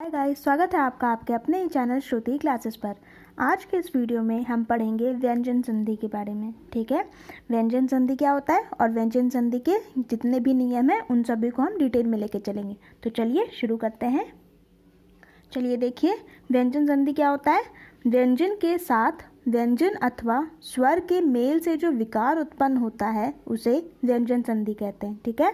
Hi guys, स्वागत है आपका आपके अपने ही चैनल श्रुति क्लासेस पर। आज के इस वीडियो में हम पढ़ेंगे व्यंजन संधि के बारे में। ठीक है, व्यंजन संधि क्या होता है और व्यंजन संधि के जितने भी नियम हैं उन सभी को हम डिटेल में लेके चलेंगे। तो चलिए शुरू करते हैं। चलिए देखिए, व्यंजन संधि क्या होता है। व्यंजन के साथ व्यंजन अथवा स्वर के मेल से जो विकार उत्पन्न होता है उसे व्यंजन संधि कहते हैं। ठीक है,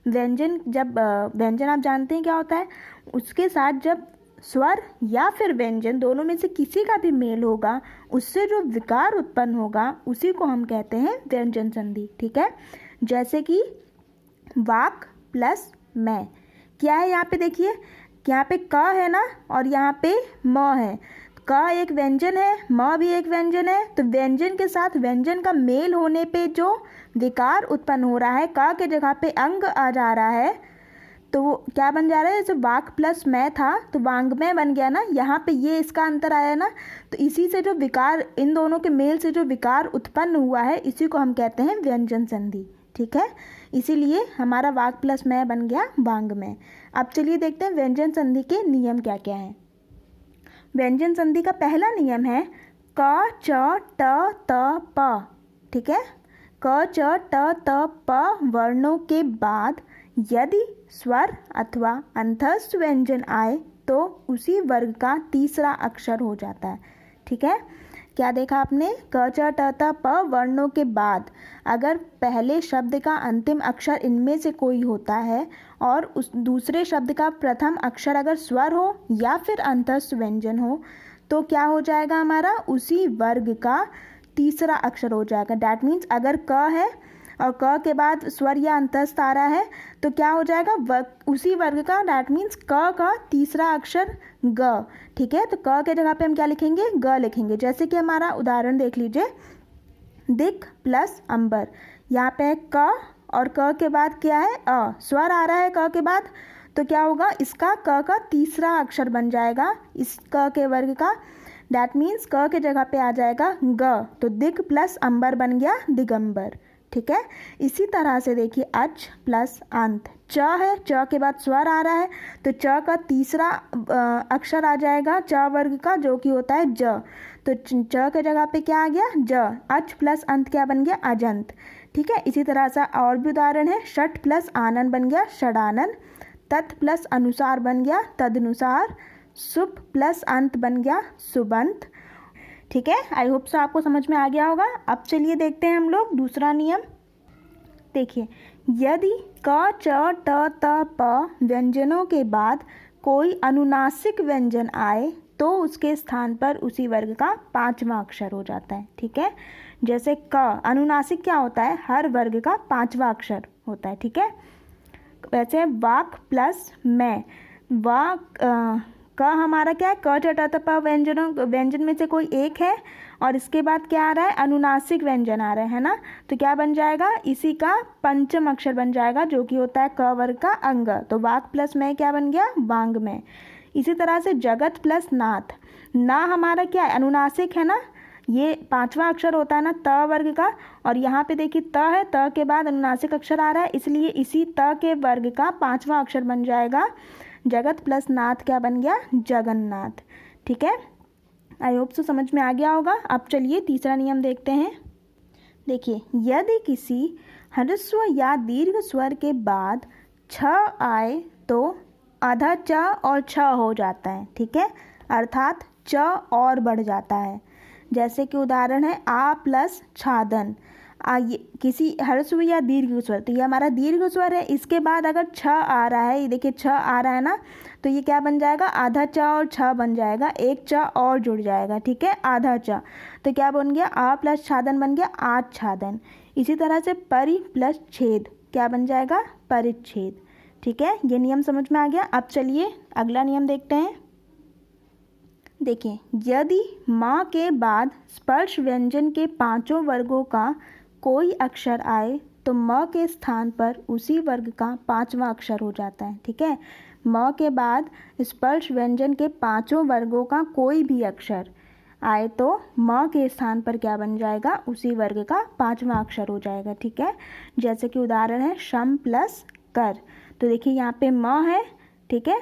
व्यंजन आप जानते हैं क्या होता है। उसके साथ जब स्वर या फिर व्यंजन दोनों में से किसी का भी मेल होगा, उससे जो विकार उत्पन्न होगा उसी को हम कहते हैं व्यंजन संधि। ठीक है, जैसे कि वाक प्लस मैं। क्या है यहाँ पे, देखिए यहाँ पे क है ना और यहाँ पे म है। क एक व्यंजन है, म भी एक व्यंजन है। तो व्यंजन के साथ व्यंजन का मेल होने पे जो विकार उत्पन्न हो रहा है, क के जगह पे अंग आ जा रहा है, तो वो क्या बन जा रहा है। जैसे वाक प्लस मैं था तो वांग्मय बन गया ना। यहाँ पे ये इसका अंतर आया ना, तो इसी से जो विकार, इन दोनों के मेल से जो विकार उत्पन्न हुआ है, इसी को हम कहते हैं व्यंजन संधि। ठीक है, इसीलिए हमारा वाक प्लस मैं बन गया वांग्मय। अब चलिए देखते हैं व्यंजन संधि के नियम क्या क्या हैं। व्यंजन संधि का पहला नियम है क च ट त प। ठीक है, क च ट त प वर्णों के बाद यदि स्वर अथवा अंतस्थ व्यंजन आए तो उसी वर्ग का तीसरा अक्षर हो जाता है। ठीक है, क्या देखा आपने, क च ट त प वर्णों के बाद अगर पहले शब्द का अंतिम अक्षर इनमें से कोई होता है और उस दूसरे शब्द का प्रथम अक्षर अगर स्वर हो या फिर अंतस्थ व्यंजन हो तो क्या हो जाएगा, हमारा उसी वर्ग का तीसरा अक्षर हो जाएगा। डैट मीन्स अगर क है और क के बाद स्वर या अंतस्थ आ रहा है तो क्या हो जाएगा, उसी वर्ग का। डैट मीन्स क का तीसरा अक्षर ग। ठीक है, तो क के जगह पे हम क्या लिखेंगे, ग लिखेंगे। जैसे कि हमारा उदाहरण देख लीजिए, दिक प्लस अंबर। यहाँ पे क और क के बाद क्या है, अ। स्वर आ रहा है क के बाद, तो क्या होगा, इसका क का तीसरा अक्षर बन जाएगा इस क के वर्ग का। डैट मीन्स क के जगह पे आ जाएगा ग, तो दिक प्लस अंबर बन गया दिगंबर। ठीक है, इसी तरह से देखिए अच प्लस अंत। च है, च के बाद स्वर आ रहा है तो च का तीसरा अक्षर आ जाएगा च वर्ग का, जो कि होता है ज। तो च के जगह पे क्या आ गया, ज। अच प्लस अंत क्या बन गया, अजंत। ठीक है, इसी तरह से और भी उदाहरण है। षट प्लस आनन बन गया षडानन। तत् प्लस अनुसार बन गया तदनुसार। सुप प्लस अंत बन गया सुबंत। ठीक है, आई होप सो आपको समझ में आ गया होगा। अब चलिए देखते हैं हम लोग दूसरा नियम। देखिए, यदि क च ट त प व्यंजनों के बाद कोई अनुनासिक व्यंजन आए तो उसके स्थान पर उसी वर्ग का पांचवा अक्षर हो जाता है। ठीक है, जैसे क अनुनासिक क्या होता है, हर वर्ग का पांचवा अक्षर होता है। ठीक है, वैसे वाक प्लस मैं। वाक क हमारा क्या है, क च ट त प व्यंजन में से कोई एक है और इसके बाद क्या आ रहा है, अनुनासिक व्यंजन आ रहा है ना। तो क्या बन जाएगा, इसी का पंचम अक्षर बन जाएगा, जो कि होता है क वर्ग का अंग। तो वाक प्लस मैं क्या बन गया, वांग्मय। इसी तरह से जगत प्लस नाथ। ना हमारा क्या है, अनुनासिक है ना, ये पांचवा अक्षर होता है ना त वर्ग का, और यहाँ पे देखिए त है, त के बाद अनुनासिक अक्षर आ रहा है, इसलिए इसी त के वर्ग का पांचवा अक्षर बन जाएगा जगत प्लस नाथ, क्या बन गया, जगन्नाथ। ठीक है, आई होप सो समझ में आ गया होगा। अब चलिए तीसरा नियम देखते हैं। देखिए, यदि किसी ह्रस्व या दीर्घ स्वर के बाद छ आए तो आधा च और छ हो जाता है। ठीक है, अर्थात च और बढ़ जाता है। जैसे कि उदाहरण है आ प्लस छादन। ये किसी ह्रस्व या दीर्घ स्वर, तो ये हमारा दीर्घ स्वर है, इसके बाद अगर छ आ रहा है, ये देखिए छ आ रहा है ना, तो ये क्या बन जाएगा, आधा च और छ बन जाएगा, एक च और जुड़ जाएगा। ठीक है, आधा च, तो क्या बन गया, आ प्लस छादन बन गया आच्छादन। इसी तरह से परि प्लस छेद क्या बन जाएगा, परिच्छेद। ठीक है, ये नियम समझ में आ गया। अब चलिए अगला नियम देखते हैं। देखिए, यदि माँ के बाद स्पर्श व्यंजन के पांचों वर्गों का कोई अक्षर आए तो म के स्थान पर उसी वर्ग का पांचवा अक्षर हो जाता है। ठीक है, म के बाद स्पर्श व्यंजन के पांचों वर्गों का कोई भी अक्षर आए तो म के स्थान पर क्या बन जाएगा, उसी वर्ग का पांचवा अक्षर हो जाएगा। ठीक है, जैसे कि उदाहरण है शम प्लस कर। तो देखिए यहाँ पे म है, ठीक है,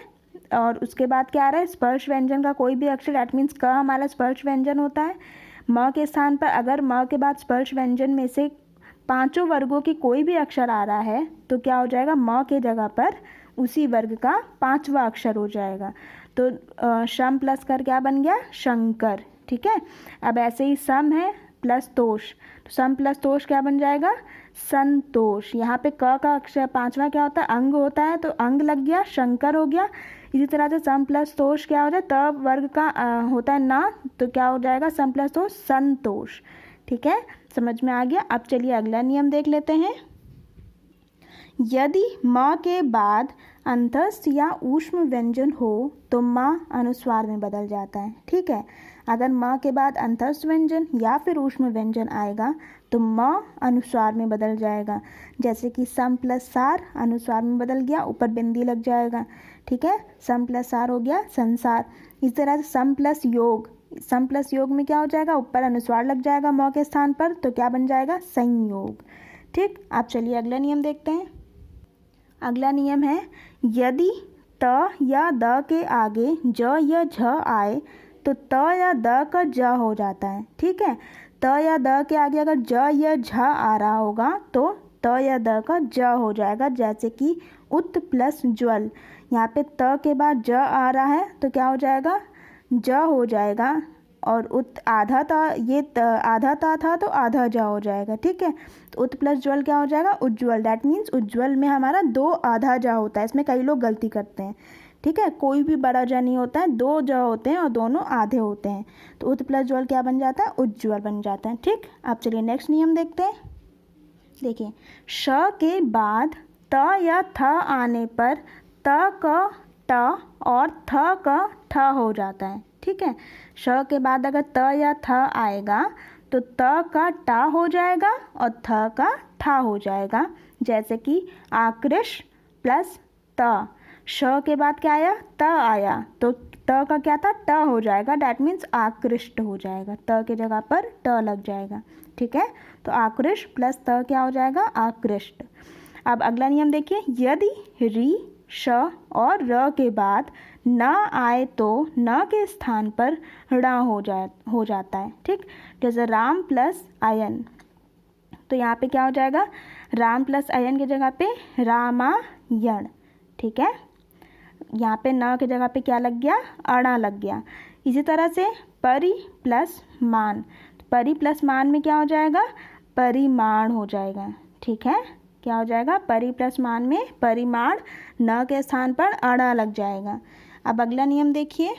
और उसके बाद क्या आ रहा है, स्पर्श व्यंजन का कोई भी अक्षर, दैट मीन्स क हमारा स्पर्श व्यंजन होता है। म के स्थान पर अगर म के बाद स्पर्श व्यंजन में से पांचों वर्गों की कोई भी अक्षर आ रहा है तो क्या हो जाएगा, म के जगह पर उसी वर्ग का पांचवा अक्षर हो जाएगा। तो शम प्लस कर क्या बन गया, शंकर। ठीक है, अब ऐसे ही सम है प्लस तोष, तो सम प्लस तोष क्या बन जाएगा, संतोष। यहाँ पे क का अक्षर पांचवा क्या होता है, अंग होता है, तो अंग लग गया, शंकर हो गया। इसी तरह से सम प्लस तोष क्या हो जाए, त वर्ग का होता है ना, तो क्या हो जाएगा, सम प्लस तोष संतोष। ठीक है, समझ में आ गया। अब चलिए अगला नियम देख लेते हैं। यदि म के बाद अंतस्थ या ऊष्म व्यंजन हो तो म अनुस्वार में बदल जाता है। ठीक है, अगर म के बाद अंतस्थ व्यंजन या फिर ऊष्म व्यंजन आएगा तो म अनुस्वार में बदल जाएगा। जैसे कि सम प्लस सार अनुस्वार में बदल गया, ऊपर बिंदी लग जाएगा। ठीक है, सम प्लस सार हो गया संसार। इस तरह से सम प्लस योग, सम प्लस योग में क्या हो जाएगा, ऊपर अनुस्वार लग जाएगा म के स्थान पर, तो क्या बन जाएगा, संयोग। ठीक, आप चलिए अगला नियम देखते हैं। अगला नियम है, यदि त या द के आगे ज या झ आए तो त या द का ज हो जाता है। ठीक है, त या द के आगे अगर ज या झ आ रहा होगा तो त या द का ज हो जाएगा। जैसे कि उत प्लस ज्वल, यहाँ पे त के बाद ज आ रहा है तो क्या हो जाएगा, ज हो जाएगा। और उत आधा था, ये आधा ता था तो आधा जा हो जाएगा। ठीक है, तो उत प्लस ज्वल क्या हो जाएगा, उज्ज्वल। दैट मीन्स उज्ज्वल में हमारा दो आधा जा होता है, इसमें कई लोग गलती करते हैं। ठीक है, कोई भी बड़ा जा नहीं होता है, दो जा होते हैं और दोनों आधे होते हैं। तो उत प्लस ज्वल क्या बन जाता है, उज्ज्वल बन जाता है। ठीक, आप चलिए नेक्स्ट नियम देखते हैं। देखिए, श के बाद त या थ आने पर त का ट और थ का ठ हो जाता है। ठीक है, श के बाद अगर त या थ आएगा तो त का टा हो जाएगा और थ का ठा हो जाएगा। जैसे कि आकृष प्लस त, श के बाद क्या आया, त आया, तो त का क्या था, ट हो जाएगा। डैट मीन्स आकृष्ट हो जाएगा, त के जगह पर ट लग जाएगा। ठीक है, तो आकृष्ट प्लस त क्या हो जाएगा, आकृष्ट। अब अगला नियम देखिए, यदि री श और र के बाद न आए तो न के स्थान पर ण हो जाता है। ठीक, जैसे राम प्लस अयन, तो यहाँ पे क्या हो जाएगा, राम प्लस अयन की जगह पे रामायण। ठीक है, यहाँ पे न की जगह पे क्या लग गया, अणा लग गया। इसी तरह से परि प्लस मान, परि प्लस मान में क्या हो जाएगा, परिमाण हो जाएगा। ठीक है, क्या हो जाएगा, परि प्लस मान में परिमाण, न के स्थान पर अड़ा लग जाएगा। अब अगला नियम देखिए,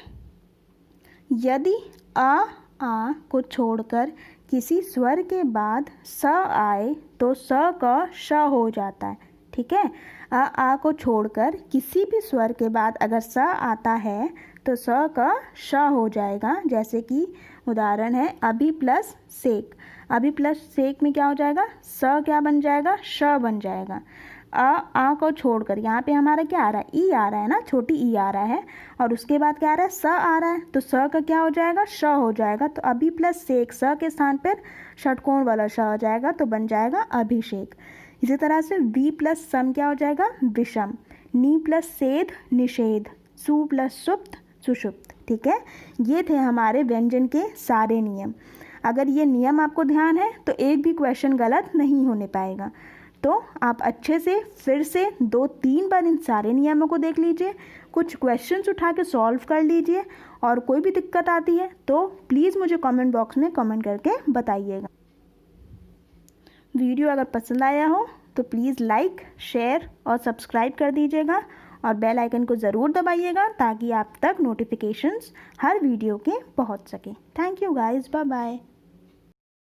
यदि आ को छोड़कर किसी स्वर के बाद स आए तो स का श हो जाता है। ठीक है, आ को छोड़कर किसी भी स्वर के बाद अगर स आता है तो स का श हो जाएगा। जैसे कि उदाहरण है अभी प्लस सेक, अभी प्लस सेक में क्या हो जाएगा, स क्या बन जाएगा, श बन जाएगा। आ को छोड़कर यहाँ पे हमारा क्या आ रहा है, ई आ रहा है ना, छोटी ई आ रहा है, और उसके बाद क्या आ रहा है, स आ रहा है, तो स का क्या हो जाएगा, श हो जाएगा। तो अभी प्लस सेक, स के स्थान पर षटकोण वाला श हो जाएगा, तो बन जाएगा अभिषेक। इसी तरह से वी प्लस सम क्या हो जाएगा, विषम। नी प्लस सेध, निषेध। सु प्लस सुप्त, सुषुप्त। ठीक है, ये थे हमारे व्यंजन के सारे नियम। अगर ये नियम आपको ध्यान है तो एक भी क्वेश्चन गलत नहीं होने पाएगा। तो आप अच्छे से फिर से 2-3 बार इन सारे नियमों को देख लीजिए, कुछ क्वेश्चंस उठा के सॉल्व कर लीजिए, और कोई भी दिक्कत आती है तो प्लीज़ मुझे कमेंट बॉक्स में कमेंट करके बताइएगा। वीडियो अगर पसंद आया हो तो प्लीज़ लाइक, शेयर और सब्सक्राइब कर दीजिएगा, और बेल आइकन को ज़रूर दबाइएगा ताकि आप तक नोटिफिकेशंस हर वीडियो के पहुंच सके। Thank you guys, bye bye.